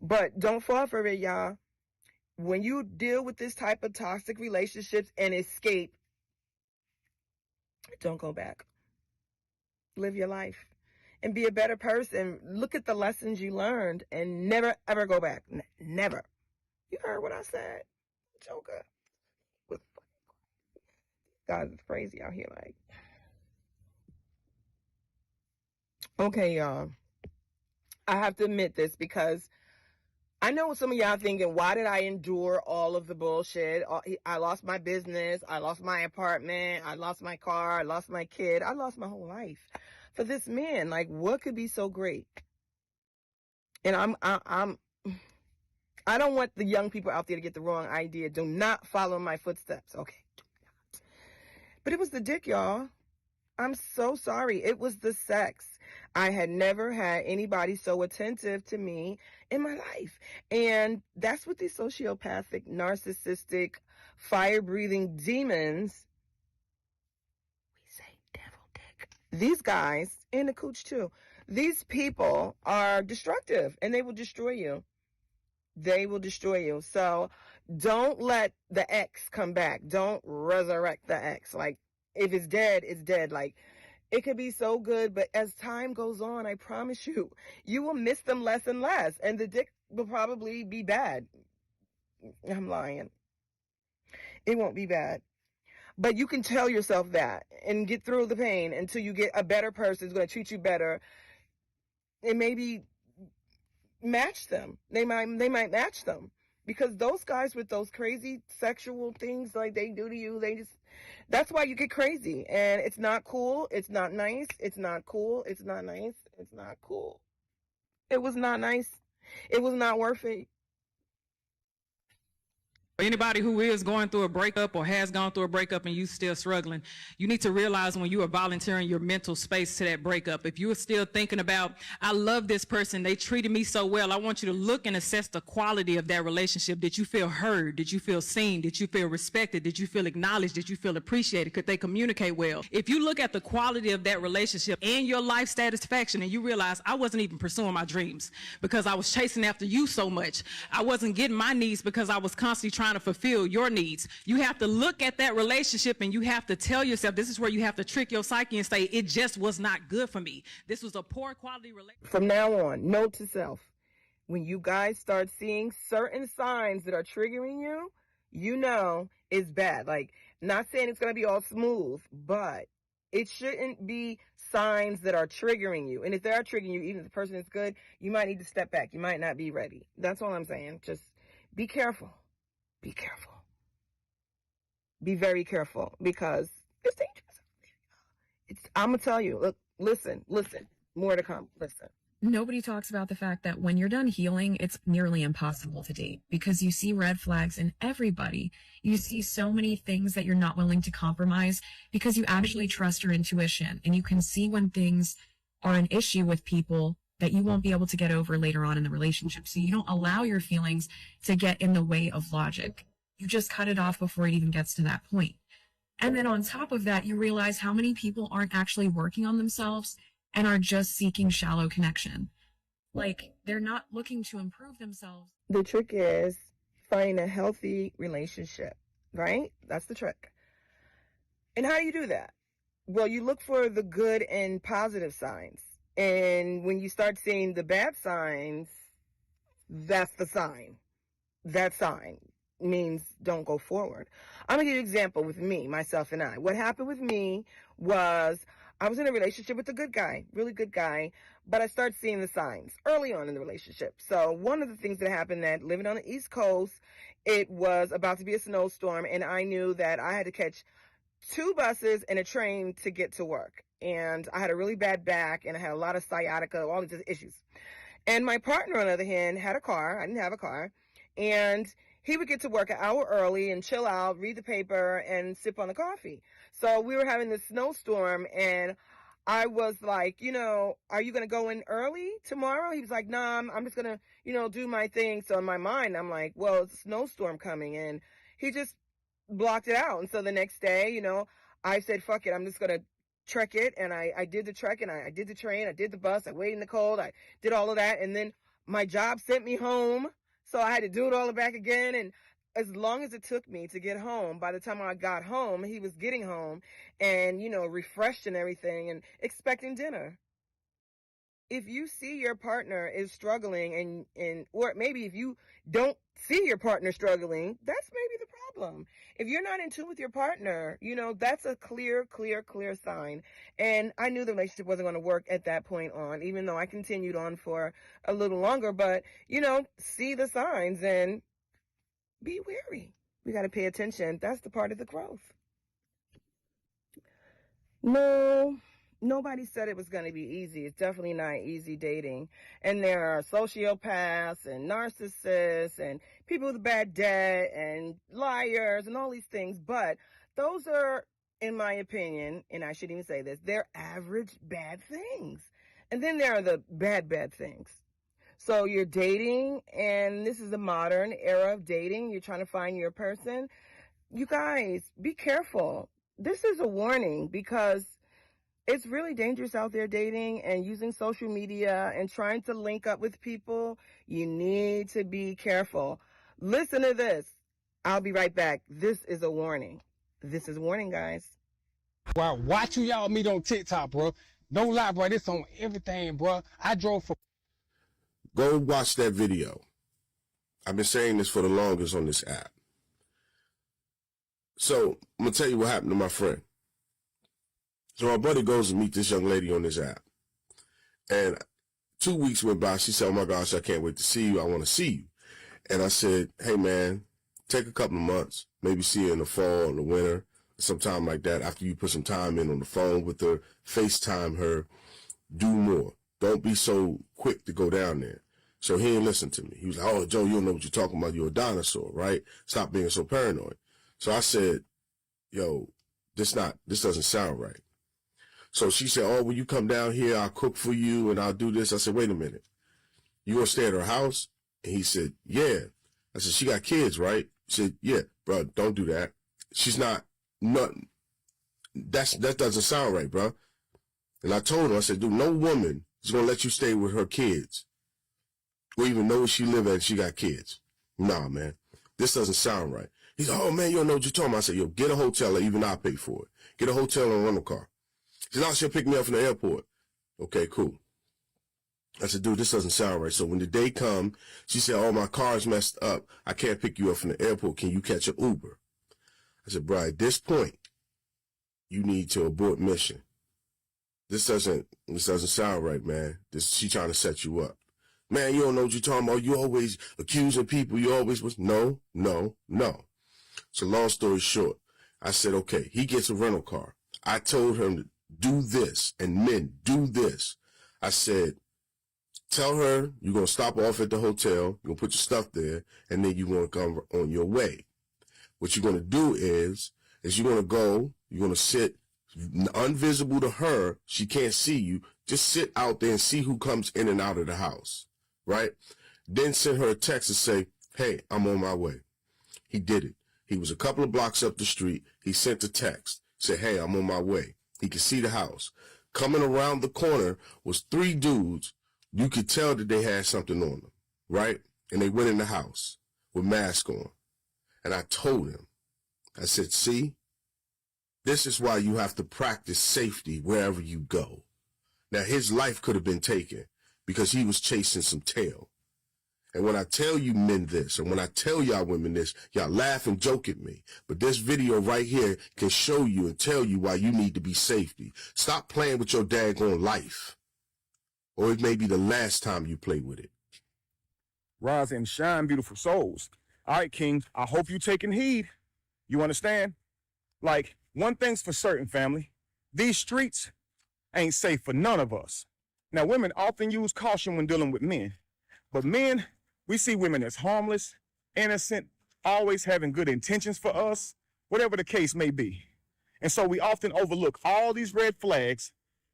Speaker 2: But don't fall for it, y'all. When you deal with this type of toxic relationships and escape, don't go back. Live your life and be a better person. Look at the lessons you learned and never, ever go back. Never. You heard what I said, Joker. God, it's crazy out here. Like, okay, y'all. I have to admit this because I know some of y'all thinking, why did I endure all of the bullshit? I lost my business. I lost my apartment. I lost my car. I lost my kid. I lost my whole life for this man. Like, what could be so great? And I don't want the young people out there to get the wrong idea. Do not follow my footsteps. Okay. Do not. But it was the dick, y'all. I'm so sorry. It was the sex. I had never had anybody so attentive to me in my life. And that's what these sociopathic, narcissistic, fire-breathing demons, we say devil dick. These guys, and the cooch too, these people are destructive and they will destroy you. They will destroy you. So don't let the ex come back. Don't resurrect the ex. Like, if it's dead, it's dead. Like, it could be so good, but as time goes on, I promise you, you will miss them less and less. And the dick will probably be bad. I'm lying. It won't be bad. But you can tell yourself that and get through the pain until you get a better person who's going to treat you better. And maybe match them. They might match them. Because those guys with those crazy sexual things like they do to you, that's why you get crazy. And it's not cool. It's not nice. It's not cool. It's not nice. It's not cool. It was not nice. It was not worth it.
Speaker 12: Anybody who is going through a breakup or has gone through a breakup and you still struggling, you need to realize when you are volunteering your mental space to that breakup, if you are still thinking about, I love this person, they treated me so well, I want you to look and assess the quality of that relationship. Did you feel heard? Did you feel seen? Did you feel respected? Did you feel acknowledged? Did you feel appreciated? Could they communicate well? If you look at the quality of that relationship and your life satisfaction and you realize I wasn't even pursuing my dreams because I was chasing after you so much, I wasn't getting my needs because I was constantly trying to fulfill your needs. You have to look at that relationship and you have to tell yourself, this is where you have to trick your psyche and say, it just was not good for me. This was a poor quality relationship.
Speaker 2: From now on, note to self, when you guys start seeing certain signs that are triggering you, you know it's bad. Like, not saying it's going to be all smooth, but it shouldn't be signs that are triggering you. And if they are triggering you, even if the person is good, you might need to step back. You might not be ready. That's all I'm saying. Just be careful. Be careful. Be very careful because it's dangerous. I'm going to tell you, look, listen, more to come. Listen.
Speaker 13: Nobody talks about the fact that when you're done healing, it's nearly impossible to date because you see red flags in everybody. You see so many things that you're not willing to compromise because you actually trust your intuition and you can see when things are an issue with people that you won't be able to get over later on in the relationship. So you don't allow your feelings to get in the way of logic. You just cut it off before it even gets to that point. And then on top of that, you realize how many people aren't actually working on themselves and are just seeking shallow connection. Like, they're not looking to improve themselves.
Speaker 2: The trick is finding a healthy relationship, right? That's the trick. And how do you do that? Well, you look for the good and positive signs. And when you start seeing the bad signs, that's the sign. That sign. means don't go forward. I'm gonna give you an example with me, myself, and I. What happened with me was I was in a relationship with a good guy, really good guy, but I started seeing the signs early on in the relationship. So one of the things that happened, that living on the East Coast, it was about to be a snowstorm, and I knew that I had to catch 2 buses and a train to get to work. And I had a really bad back, and I had a lot of sciatica, all these issues. And my partner, on the other hand, had a car. I didn't have a car. And he would get to work an hour early and chill out, read the paper, and sip on the coffee. So we were having this snowstorm, and I was like, are you going to go in early tomorrow? He was like, nah, I'm just going to, do my thing. So in my mind, I'm like, well, it's a snowstorm coming. And he just blocked it out. And so the next day, I said, fuck it, I'm just going to trek it. And I did the trek, and I did the train, I did the bus, I waited in the cold, I did all of that. And then my job sent me home. So I had to do it all back again. And as long as it took me to get home, by the time I got home, he was getting home and, refreshed and everything and expecting dinner. If you see your partner is struggling or maybe if you don't see your partner struggling, that's maybe the problem. If you're not in tune with your partner, that's a clear sign. And I knew the relationship wasn't going to work at that point on, even though I continued on for a little longer, but, see the signs and be wary. We got to pay attention. That's the part of the growth. No, nobody said it was going to be easy. It's definitely not easy dating. And there are sociopaths and narcissists and people with bad debt and liars and all these things. But those are, in my opinion, and I shouldn't even say this, they're average bad things. And then there are the bad things. So you're dating, and this is a modern era of dating. You're trying to find your person. You guys, be careful. This is a warning because it's really dangerous out there dating and using social media and trying to link up with people. You need to be careful. Listen to this. I'll be right back. This is a warning. This is a warning, guys.
Speaker 6: Wow, watch who y'all meet on TikTok, bro. No lie, bro. This on everything, bro. I drove for.
Speaker 14: Go watch that video. I've been saying this for the longest on this app. So I'm gonna tell you what happened to my friend. So my buddy goes to meet this young lady on this app. And 2 weeks went by. She said, oh my gosh, I can't wait to see you. I want to see you. And I said, hey man, take a couple of months, maybe see her in the fall or the winter, sometime like that. After you put some time in on the phone with her, FaceTime her, do more. Don't be so quick to go down there. So he didn't listen to me. He was like, oh, Joe, you don't know what you're talking about. You're a dinosaur, right? Stop being so paranoid. So I said, yo, this doesn't sound right. So she said, oh, when you come down here, I'll cook for you and I'll do this. I said, wait a minute. You gonna stay at her house? And he said, yeah. I said, she got kids, right? He said, yeah, bro, don't do that. She's not nothing. That doesn't sound right, bro. And I told her, I said, dude, no woman is gonna let you stay with her kids or even know where she live at and she got kids. Nah, man, this doesn't sound right. He's like, oh man, you don't know what you're talking about. I said, yo, get a hotel or even I'll pay for it. Get a hotel and rent a car. He said, no, she'll pick me up from the airport. Okay, cool. I said, dude, this doesn't sound right. So when the day come, she said, oh, my car's messed up. I can't pick you up from the airport. Can you catch an Uber? I said, bro, at this point, you need to abort mission. This doesn't sound right, man. She trying to set you up. Man, you don't know what you're talking about. You always accusing people. You always was no. So long story short, I said, okay, he gets a rental car. I told him to do this, and men, do this. I said, tell her you're going to stop off at the hotel, you're going to put your stuff there, and then you're going to come on your way. What you're going to do is you're going to go, you're going to sit invisible to her. She can't see you. Just sit out there and see who comes in and out of the house, right? Then send her a text and say, hey, I'm on my way. He did it. He was a couple of blocks up the street. He sent a text, said, hey, I'm on my way. He could see the house. Coming around the corner was 3 dudes. You could tell that they had something on them, right? And they went in the house with masks on. And I told him, I said, see, this is why you have to practice safety wherever you go. Now, his life could have been taken because he was chasing some tail. And when I tell you men this, and when I tell y'all women this, y'all laugh and joke at me. But this video right here can show you and tell you why you need to be safety. Stop playing with your daggone life. Or it may be the last time you play with it.
Speaker 15: Rise and shine, beautiful souls. All right, King, I hope you taking heed. You understand? Like, one thing's for certain, family. These streets ain't safe for none of us. Now, women often use caution when dealing with men. But men, we see women as harmless, innocent, always having good intentions for us, whatever the case may be. And so we often overlook all these red flags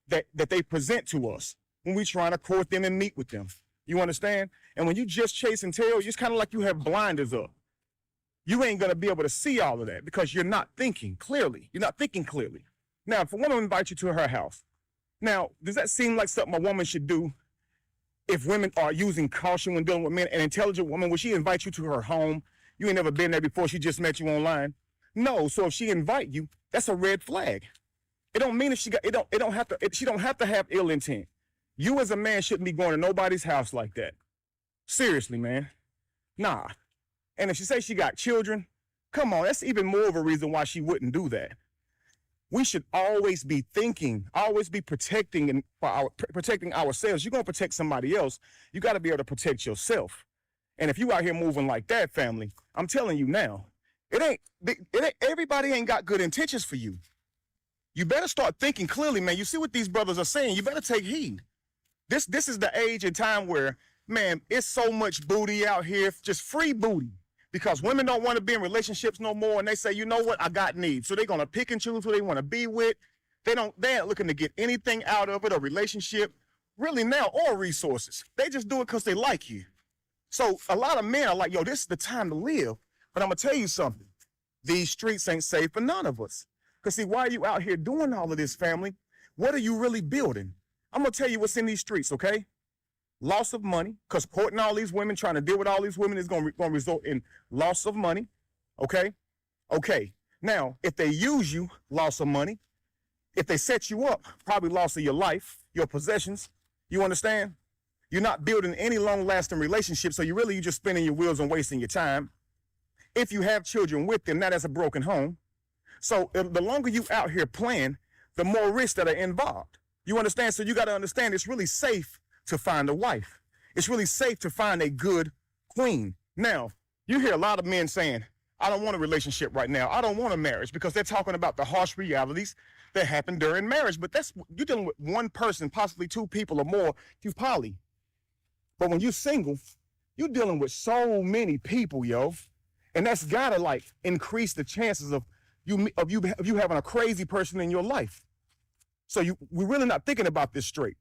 Speaker 15: that they present to us when we're trying to court them and meet with them. You understand? And when you just chase and tail, it's kind of like you have blinders up. You ain't going to be able to see all of that because you're not thinking clearly. You're not thinking clearly. Now, if a woman invites you to her house, now, does that seem like something a woman should do if women are using caution when dealing with men? An intelligent woman, will she invite you to her home? You ain't never been there before, she just met you online. No, so if she invite you, that's a red flag. It don't mean if she don't have to have ill intent. You as a man shouldn't be going to nobody's house like that. Seriously, man. Nah. And if she says she got children, come on, that's even more of a reason why she wouldn't do that. We should always be thinking, always be protecting protecting ourselves. You're going to protect somebody else. You got to be able to protect yourself. And if you out here moving like that, family, I'm telling you now, everybody ain't got good intentions for you. You better start thinking clearly, man. You see what these brothers are saying. You better take heed. This is the age and time where, man, it's so much booty out here, just free booty. Because women don't want to be in relationships no more, and they say, you know what, I got needs. So they're going to pick and choose who they want to be with. They ain't looking to get anything out of it, a relationship, really now, or resources. They just do it because they like you. So a lot of men are like, yo, this is the time to live. But I'm going to tell you something. These streets ain't safe for none of us. Because see, why are you out here doing all of this, family? What are you really building? I'm going to tell you what's in these streets, okay? Loss of money, because courting all these women, trying to deal with all these women is going to result in loss of money, okay? Okay, now, if they use you, loss of money. If they set you up, probably loss of your life, your possessions. You understand? You're not building any long-lasting relationship, so you're just spinning your wheels and wasting your time. If you have children with them, that is a broken home. So the longer you out here playing, the more risks that are involved. You understand? So you got to understand it's really safe to find a wife. It's really safe to find a good queen. Now, you hear a lot of men saying, I don't want a relationship right now. I don't want a marriage, because they're talking about the harsh realities that happen during marriage. But you're dealing with one person, possibly two people or more, you poly. But when you're single, you're dealing with so many people, yo. And that's gotta increase the chances of you having a crazy person in your life. So we're really not thinking about this straight.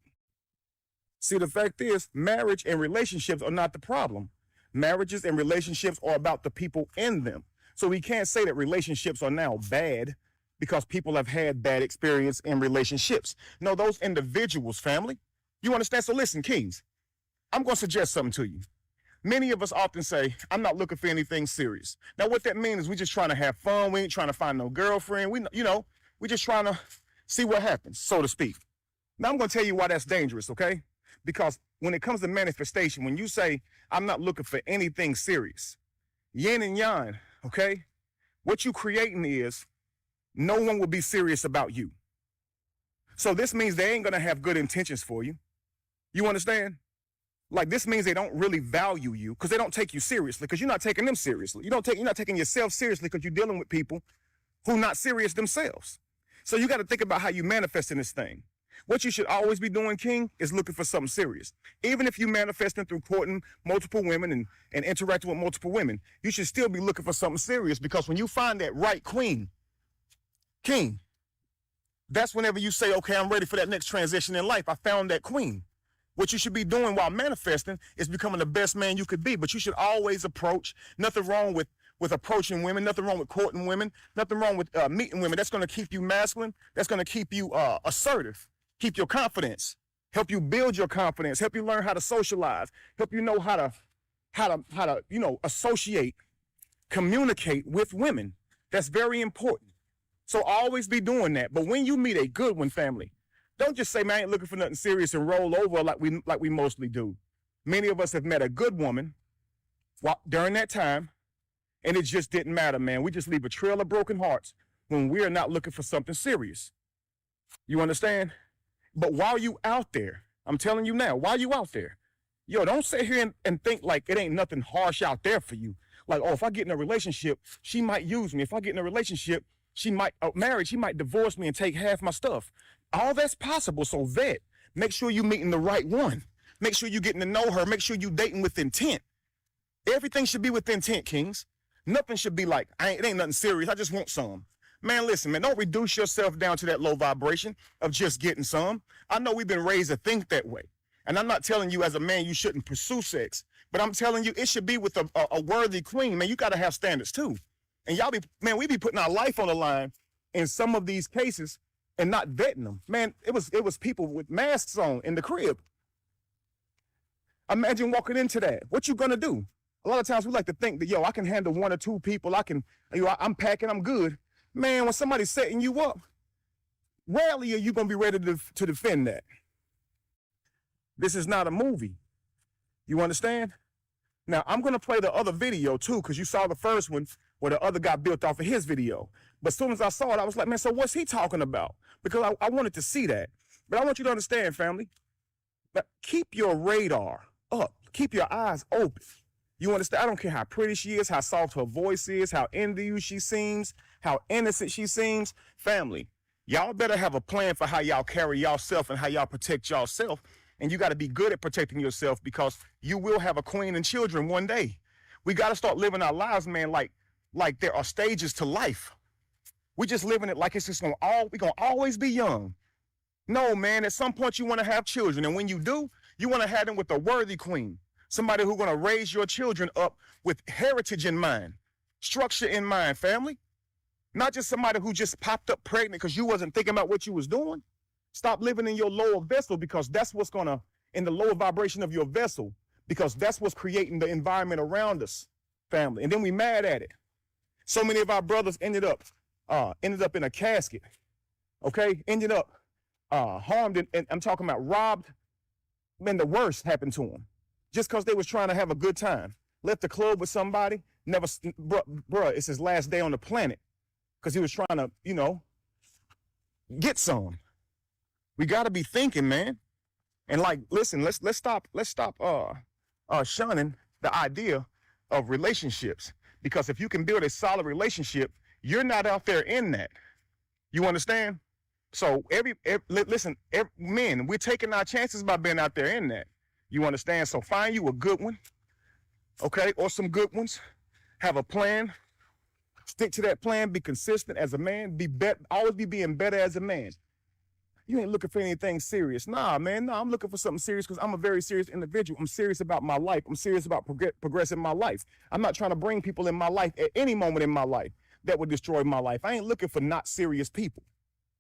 Speaker 15: See, the fact is, marriage and relationships are not the problem. Marriages and relationships are about the people in them. So we can't say that relationships are now bad because people have had bad experience in relationships. No, those individuals, family. You understand? So listen, kings, I'm going to suggest something to you. Many of us often say, I'm not looking for anything serious. Now, what that means is we're just trying to have fun. We ain't trying to find no girlfriend. We're just trying to see what happens, so to speak. Now, I'm going to tell you why that's dangerous, okay? Because when it comes to manifestation, when you say, I'm not looking for anything serious, yin and yang, okay? What you creating is no one will be serious about you. So this means they ain't going to have good intentions for you. You understand? Like, this means they don't really value you because they don't take you seriously, because you're not taking them seriously. You're not taking yourself seriously because you're dealing with people who are not serious themselves. So you got to think about how you manifest in this thing. What you should always be doing, King, is looking for something serious. Even if you manifesting through courting multiple women and interacting with multiple women, you should still be looking for something serious, because when you find that right queen, king, that's whenever you say, okay, I'm ready for that next transition in life. I found that queen. What you should be doing while manifesting is becoming the best man you could be. But you should always approach. Nothing wrong with approaching women. Nothing wrong with courting women. Nothing wrong with meeting women. That's going to keep you masculine. That's going to keep you assertive. Keep your confidence. Help you build your confidence. Help you learn how to socialize. Help you know how to associate, communicate with women. That's very important. So always be doing that. But when you meet a good one, family, don't just say, man, I ain't looking for nothing serious and roll over like we mostly do. Many of us have met a good woman during that time, and it just didn't matter, man. We just leave a trail of broken hearts when we're not looking for something serious. You understand? But while you out there, I'm telling you now, while you out there, yo, don't sit here and think like it ain't nothing harsh out there for you. Like, oh, if I get in a relationship, she might use me. If I get in a relationship, she might, marriage, she might divorce me and take half my stuff. All that's possible, so vet. Make sure you're meeting the right one. Make sure you're getting to know her. Make sure you're dating with intent. Everything should be with intent, kings. Nothing should be like, it ain't nothing serious. I just want some. Man, listen, man, don't reduce yourself down to that low vibration of just getting some. I know we've been raised to think that way. And I'm not telling you as a man you shouldn't pursue sex, but I'm telling you it should be with a worthy queen. Man, you got to have standards too. And we be putting our life on the line in some of these cases and not vetting them. Man, it was people with masks on in the crib. Imagine walking into that. What you gonna do? A lot of times we like to think that, yo, I can handle 1 or 2 people. I'm packing, I'm good. Man, when somebody's setting you up, rarely are you gonna be ready to defend that. This is not a movie. You understand? Now, I'm gonna play the other video too, because you saw the first one where the other guy built off of his video. But as soon as I saw it, I was like, man, so what's he talking about? Because I wanted to see that. But I want you to understand, family, but keep your radar up. Keep your eyes open. You understand? I don't care how pretty she is, how soft her voice is, how into you she seems, how innocent she seems. Family, y'all better have a plan for how y'all carry y'allself and how y'all protect y'allself. And you got to be good at protecting yourself because you will have a queen and children one day. We got to start living our lives, man, like there are stages to life. We just living it like it's just we're gonna always be young. No, man, at some point you want to have children. And when you do, you want to have them with a worthy queen. Somebody who's going to raise your children up with heritage in mind, structure in mind, family. Not just somebody who just popped up pregnant because you wasn't thinking about what you was doing. Stop living in your lower vessel because that's what's going to, in the lower vibration of your vessel, because that's what's creating the environment around us, family. And then we mad at it. So many of our brothers ended up in a casket, okay? Ended up harmed, and I'm talking about robbed. Man, the worst happened to them. Just because they was trying to have a good time. Left the club with somebody, bruh, it's his last day on the planet. Because he was trying to, get some. We got to be thinking, man. And like, listen, let's stop shunning the idea of relationships. Because if you can build a solid relationship, you're not out there in that. You understand? So men, we're taking our chances by being out there in that. You understand? So find you a good one, okay, or some good ones. Have a plan. Stick to that plan. Be consistent as a man. Always be being better as a man. You ain't looking for anything serious. Nah, man. I'm looking for something serious because I'm a very serious individual. I'm serious about my life. I'm serious about progressing my life. I'm not trying to bring people in my life at any moment in my life that would destroy my life. I ain't looking for not serious people.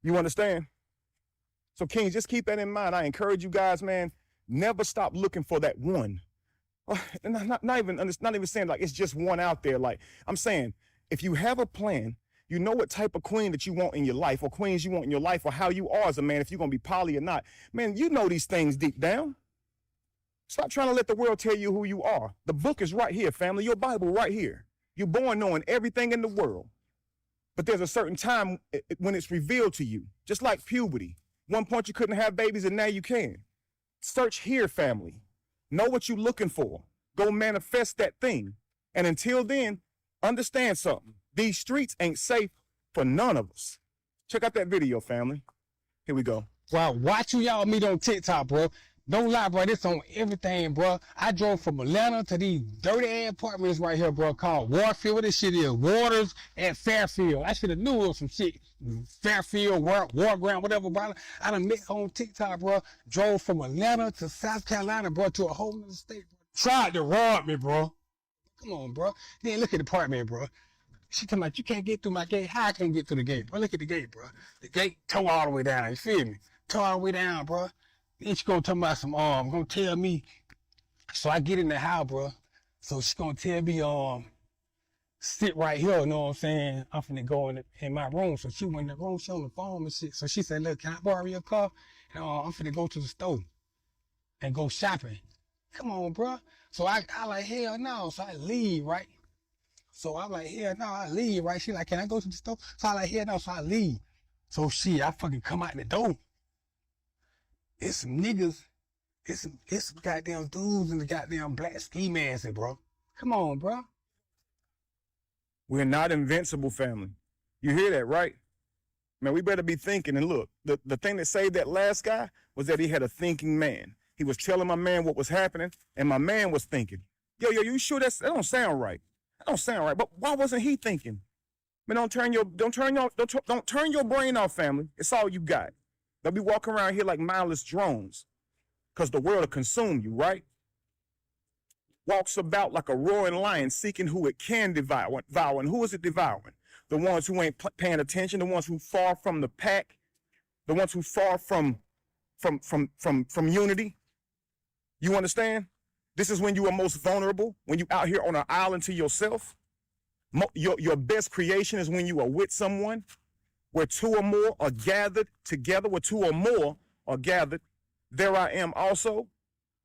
Speaker 15: You understand? So, Kings, just keep that in mind. I encourage you guys, man. Never stop looking for that one. Not even saying like it's just one out there. Like I'm saying, if you have a plan, you know what type of queen that you want in your life or queens you want in your life or how you are as a man, if you're going to be poly or not. Man, you know these things deep down. Stop trying to let the world tell you who you are. The book is right here, family. Your Bible right here. You're born knowing everything in the world. But there's a certain time when it's revealed to you, just like puberty. One point you couldn't have babies and now you can. Search here, family. Know what you're looking for. Go manifest that thing. And until then, understand something. These streets ain't safe for none of us. Check out that video, family. Here we go.
Speaker 6: Wow, watching y'all meet on TikTok, bro. Don't lie, bro. This on everything, bro. I drove from Atlanta to these dirty ass apartments right here, bro, called Warfield. What this shit is? Waters at Fairfield. I should have knew it was some shit. Fairfield, War Ground, whatever, bro. I done met on TikTok, bro. Drove from Atlanta to South Carolina, bro, to a whole nother state, bro. Tried to rob me, bro. Come on, bro. Then look at the apartment, bro. She talking about, you can't get through my gate. How I can get through the gate, bro? Look at the gate, bro. The gate tore all the way down. You feel me? Tore all the way down, bro. Then she gonna talk about some, gonna tell me. So I get in the house, bro. So she gonna tell me, sit right here, you know what I'm saying? I'm finna go in my room. So she went in the room, she on the phone and shit. So she said, look, can I borrow your car? And I'm finna go to the store and go shopping Come on, bro. So I like, hell no. So I leave, right? So I'm like, hell no, I leave, right? She like, can I go to the store? So I like, hell no, so I leave. So shit, I fucking come out the door. It's some niggas, it's some goddamn dudes in the goddamn black ski mask, bro. Come on, bro.
Speaker 15: We're not invincible, family. You hear that, right? Man, we better be thinking. And look, the thing that saved that last guy was that he had a thinking man. He was telling my man what was happening, and my man was thinking, yo, you sure that don't sound right? That don't sound right. But why wasn't he thinking? Man, don't turn your brain off, family. It's all you got. Don't be walking around here like mindless drones, because the world will consume you, right? Walks about like a roaring lion, seeking who it can devour. And who is it devouring? The ones who ain't paying attention, the ones who far from the pack, the ones who far from unity. You understand? This is when you are most vulnerable, when you out here on an island to yourself. Your best creation is when you are with someone, where two or more are gathered together, where two or more are gathered. There I am also.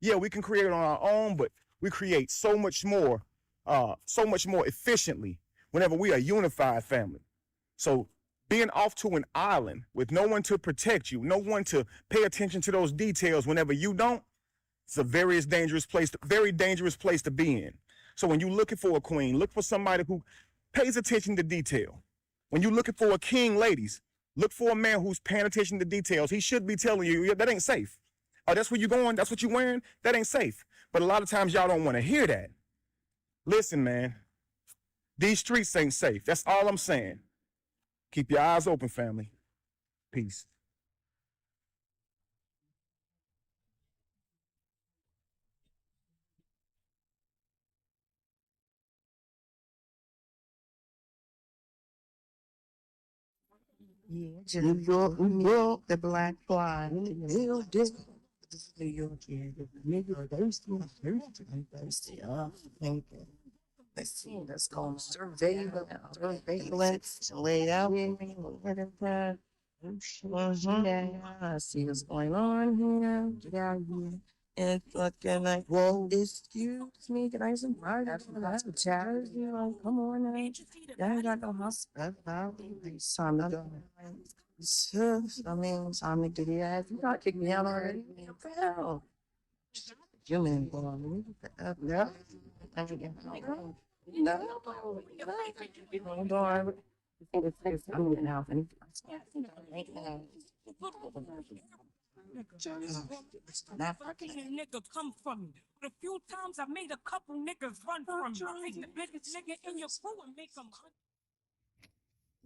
Speaker 15: Yeah, we can create on our own, but we create so much more efficiently whenever we are unified, family. So being off to an island with no one to protect you, no one to pay attention to those details whenever you don't, it's a very dangerous place to be in. So when you're looking for a queen, look for somebody who pays attention to detail. When you're looking for a king, ladies, look for a man who's paying attention to details. He should be telling you, that ain't safe. Oh, that's where you're going? That's what you're wearing? That ain't safe. But a lot of times y'all don't want to hear that. Listen, man, these streets ain't safe. That's all I'm saying. Keep your eyes open, family. Peace.
Speaker 2: Yeah, just New York, the black fly. New York, New York, yeah. Nigga thirsty, I'm thirsty. Thinking. Let's see, let's go surveillance, laid out. Yeah, I see what's going on here. Get out here. And fucking like, whoa, excuse me, can I have some pride? That's what chatters, you know, come on now. I ain't got no hospital. It's time to go. I mean, it's time to get the ass. You gotta kick me out already. What the hell? You mean, boy, yeah.
Speaker 9: That fucking nigga come from me. But a few times I made a couple niggas run from me. I think the biggest nigga in your crew and make them.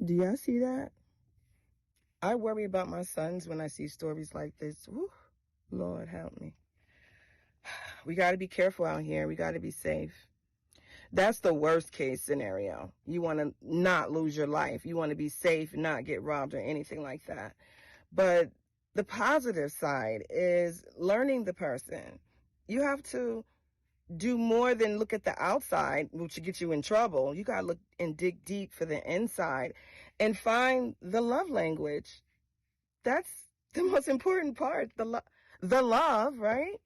Speaker 2: Do y'all see that? I worry about my sons when I see stories like this. Woo, Lord help me. We got to be careful out here. We got to be safe. That's the worst case scenario. You want to not lose your life. You want to be safe, not get robbed or anything like that. But the positive side is learning the person. You have to do more than look at the outside, which will get you in trouble. You got to look and dig deep for the inside and find the love language. That's the most important part. The love, right?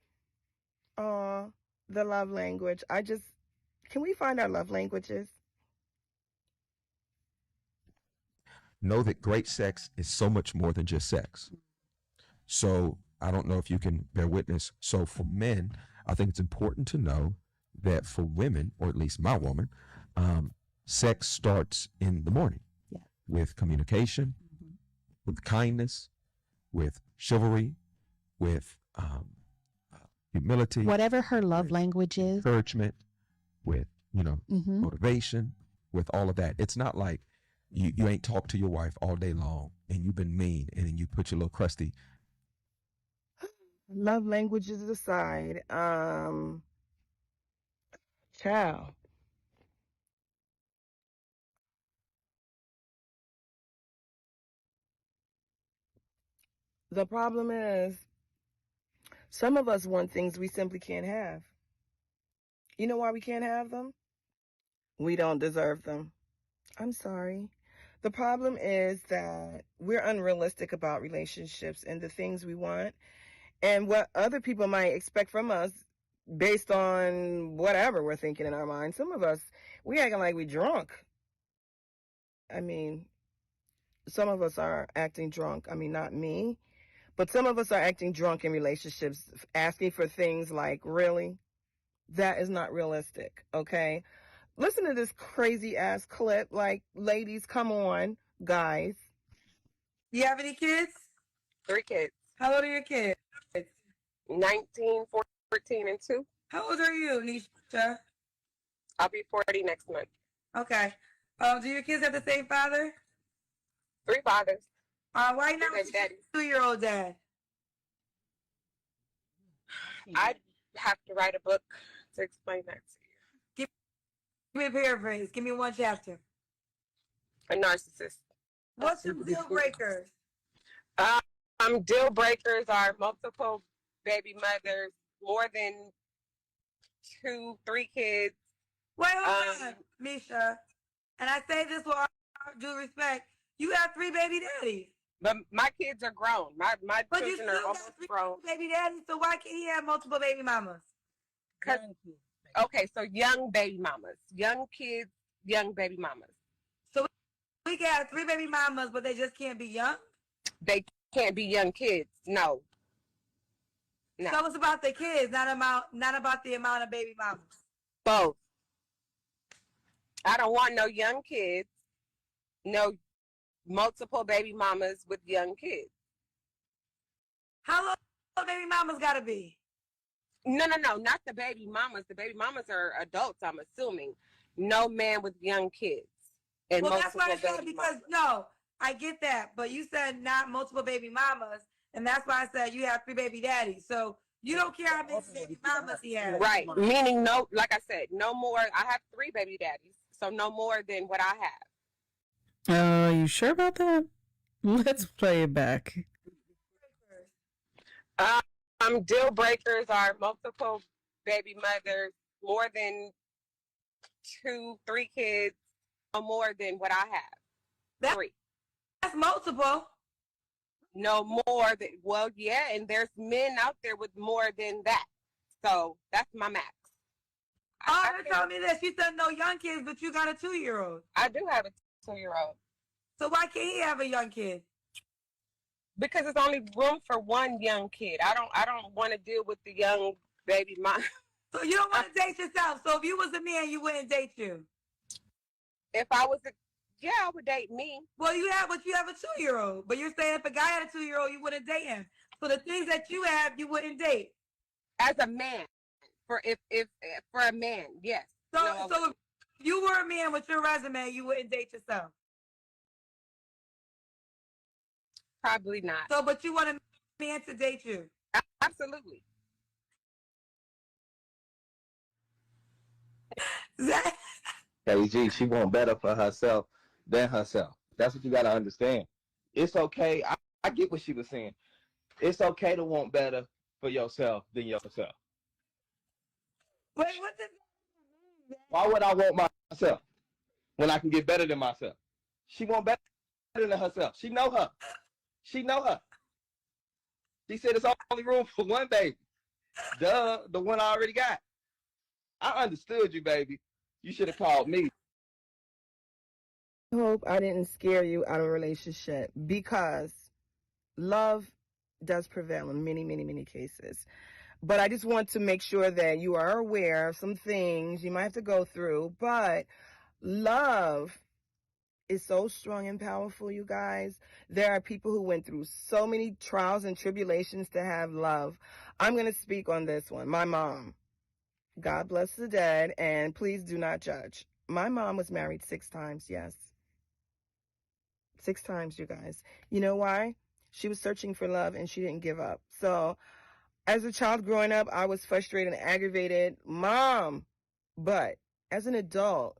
Speaker 2: The love language. Can we find our love languages?
Speaker 16: Know that great sex is so much more than just sex. So I don't know if you can bear witness. So for men, I think it's important to know that for women, or at least my woman, sex starts in the morning with communication, with kindness, with chivalry, with humility.
Speaker 17: Whatever her love language is.
Speaker 16: Encouragement, with, motivation, with all of that. It's not like you ain't talked to your wife all day long and you've been mean and then you put your little crusty.
Speaker 2: Love languages aside, child. The problem is, some of us want things we simply can't have. You know why we can't have them? We don't deserve them. I'm sorry. The problem is that we're unrealistic about relationships and the things we want and what other people might expect from us. based on whatever we're thinking in our mind. Some of us, we acting like we drunk. I mean, some of us are acting drunk. I mean, not me, but some of us are acting drunk in relationships, asking for things like, really? That is not realistic, okay? Listen to this crazy ass clip. Like, ladies, come on, guys.
Speaker 17: You have any kids?
Speaker 18: 3 kids.
Speaker 17: How old are your kids?
Speaker 18: 19, 14, and 2.
Speaker 17: How old are you, Nisha?
Speaker 18: I'll be 40 next month.
Speaker 17: Okay. Do your kids have the same father?
Speaker 18: 3 fathers.
Speaker 17: Why not with your 2-year-old dad?
Speaker 18: I have to write a book to explain that to you.
Speaker 17: Give me a paraphrase. Give me one chapter.
Speaker 18: A narcissist.
Speaker 17: What's the deal breakers?
Speaker 18: Deal breakers are multiple baby mothers, more than 2, 3 kids.
Speaker 17: Wait, hold on, Misha. And I say this with all due respect. You have 3 baby daddies.
Speaker 18: But my kids are grown. My
Speaker 17: But you
Speaker 18: children
Speaker 17: still
Speaker 18: are
Speaker 17: got
Speaker 18: almost
Speaker 17: 3
Speaker 18: grown.
Speaker 17: baby daddies, so why can't he have multiple baby mamas?
Speaker 18: Okay, so young baby mamas. Young kids, young baby mamas.
Speaker 17: So we can have 3 baby mamas, but they just can't be young?
Speaker 18: They can't be young kids. No.
Speaker 17: So it's about the kids, not about the amount of baby mamas.
Speaker 18: Both. I don't want no young kids, no multiple baby mamas with young kids.
Speaker 17: How long baby mamas gotta be?
Speaker 18: No, not the baby mamas. The baby mamas are adults, I'm assuming. No man with young kids. And
Speaker 17: Well, that's why I
Speaker 18: multiple
Speaker 17: said,
Speaker 18: baby
Speaker 17: because,
Speaker 18: mamas.
Speaker 17: no, I get that, but you said not multiple baby mamas, and that's why I said you have 3 baby daddies. So you don't care how many baby mamas he has.
Speaker 18: Right. Meaning no, like I said, no more. I have 3 baby daddies, so no more than what I have.
Speaker 19: You sure about that? Let's play it back.
Speaker 18: Deal breakers are multiple baby mothers, more than 2, 3 kids, no more than what I have. 3.
Speaker 17: That's multiple.
Speaker 18: No more than, well, yeah, and there's men out there with more than that. So that's my max.
Speaker 17: They told me this. You said no young kids, but you got a 2-year-old.
Speaker 18: I do have a 2-year-old.
Speaker 17: So why can't he have a young kid?
Speaker 18: Because there's only room for one young kid. I don't want to deal with the young baby mom.
Speaker 17: So you don't want to date yourself. So if you was a man, you wouldn't date you.
Speaker 18: If I was yeah, I would date me.
Speaker 17: Well, you have a 2-year-old, but you're saying if a guy had a 2-year-old, you wouldn't date him. So the things that you have, you wouldn't date.
Speaker 18: As a man, for a man, yes.
Speaker 17: So if you were a man with your resume, you wouldn't date yourself.
Speaker 18: Probably not.
Speaker 17: So, but you want a man to date you?
Speaker 18: Absolutely.
Speaker 20: KG, she want better for herself than herself. That's what you got to understand. It's okay. I get what she was saying. It's okay to want better for yourself than yourself.
Speaker 17: Wait, what the?
Speaker 20: Why would I want myself when I can get better than myself? She want better than herself. She know her. She know her. She said it's only room for one baby. Duh, the one I already got. I understood you, baby. You should have called me.
Speaker 2: I hope I didn't scare you out of a relationship, because love does prevail in many, many, many cases. But I just want to make sure that you are aware of some things you might have to go through. But love is so strong and powerful, you guys. There are people who went through so many trials and tribulations to have love. I'm going to speak on this one. My mom, God bless the dead, and please do not judge. My mom was married 6 times, yes. 6 times, you guys. You know why? She was searching for love, and she didn't give up. So as a child growing up, I was frustrated and aggravated. Mom! But as an adult,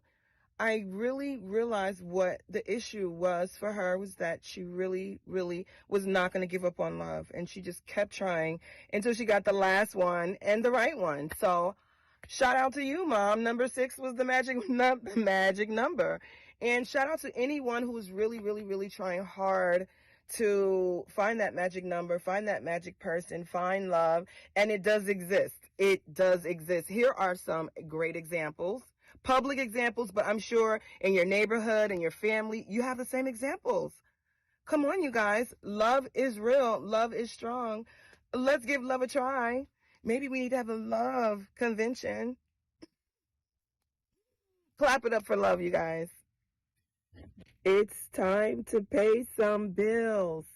Speaker 2: I really realized what the issue was for her was that she really, really was not going to give up on love. And she just kept trying until she got the last one and the right one. So shout out to you, Mom. Number 6 was the magic number. And shout out to anyone who is really, really, really trying hard to find that magic number, find that magic person, find love, and it does exist. It does exist. Here are some great examples, public examples, but I'm sure in your neighborhood and your family, you have the same examples. Come on, you guys. Love is real. Love is strong. Let's give love a try. Maybe we need to have a love convention. Clap it up for love, you guys. It's time to pay some bills.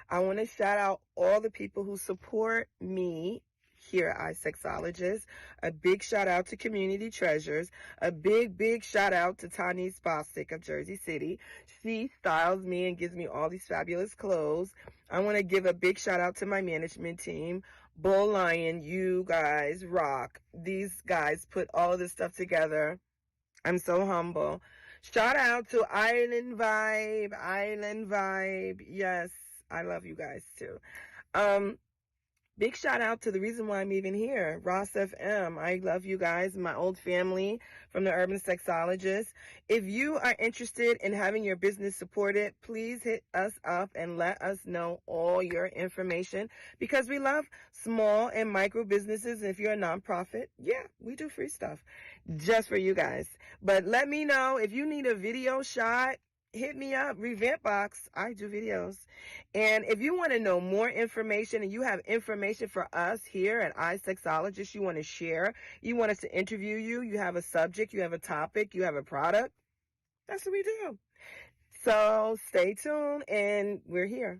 Speaker 2: I want to shout out all the people who support me here at isexologist. A big shout out to Community Treasures. A big shout out to Tani Bostic of Jersey City. She styles me and gives me all these fabulous clothes. I want to give a big shout out to my management team. Bull Lion, you guys rock. These guys put all of this stuff together. I'm so humble. Shout out to Island Vibe. Yes, I love you guys too. Big shout out to the reason why I'm even here, Ross FM. I love you guys, my old family from the Urban Sexologist. If you are interested in having your business supported, please hit us up and let us know all your information, because we love small and micro businesses. If you're a nonprofit, yeah, we do free stuff just for you guys. But let me know if you need a video shot. Hit me up, Revamp Box. I do videos. And if you want to know more information and you have information for us here at isexologist, you want to share, you want us to interview you, you have a subject, you have a topic, you have a product, that's what we do. So stay tuned, and we're here.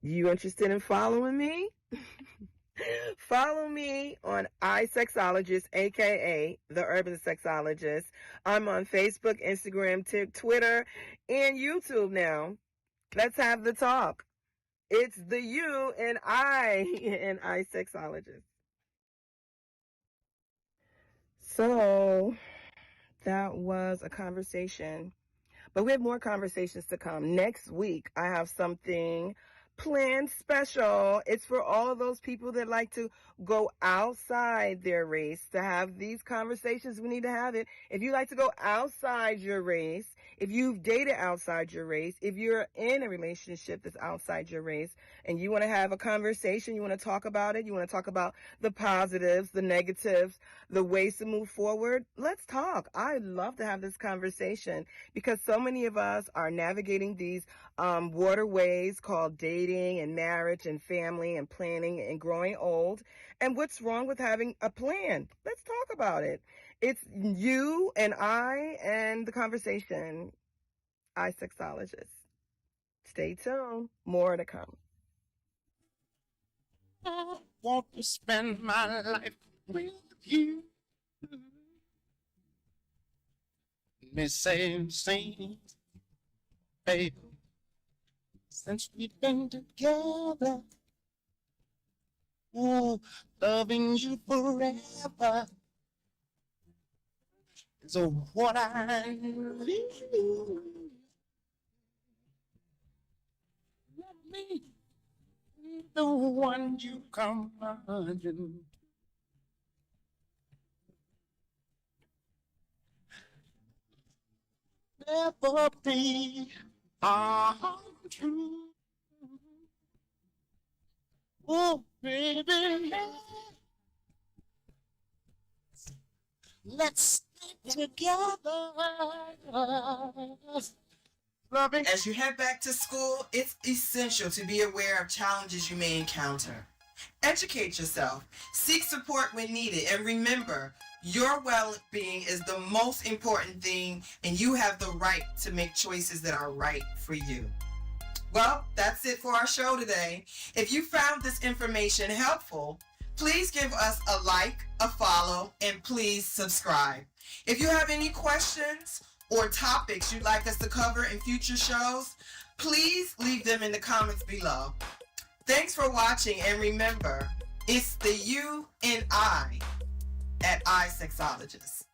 Speaker 2: You interested in following me? Follow me on isexologist, aka the Urban Sexologist. I'm on Facebook, Instagram, Twitter, and YouTube now. Let's have the talk. It's the you and I and isexologist. So that was a conversation, but we have more conversations to come. Next week, I have something planned special. It's for all of those people that like to go outside their race to have these conversations. We need to have it. If you like to go outside your race, if you've dated outside your race, if you're in a relationship that's outside your race and you want to have a conversation, you want to talk about it, you want to talk about the positives, the negatives, the ways to move forward, let's talk. I love to have this conversation because so many of us are navigating these waterways called dating and marriage and family and planning and growing old. And what's wrong with having a plan? Let's talk about it. It's you and I and the conversation. Isexologist. Stay tuned. More to come.
Speaker 9: I want to spend my life with you. Miss same, baby. Since we've been together, oh, loving you forever is what I need. Let me be the one you come running. Never be untrue. Oh, baby, let's stay together. Loving.
Speaker 1: As you head back to school, it's essential to be aware of challenges you may encounter. Educate yourself, seek support when needed, and remember, your well-being is the most important thing, and you have the right to make choices that are right for you. Well, that's it for our show today. If you found this information helpful, please give us a like, a follow, and please subscribe. If you have any questions or topics you'd like us to cover in future shows, please leave them in the comments below. Thanks for watching, and remember, it's the you and I at isexologist.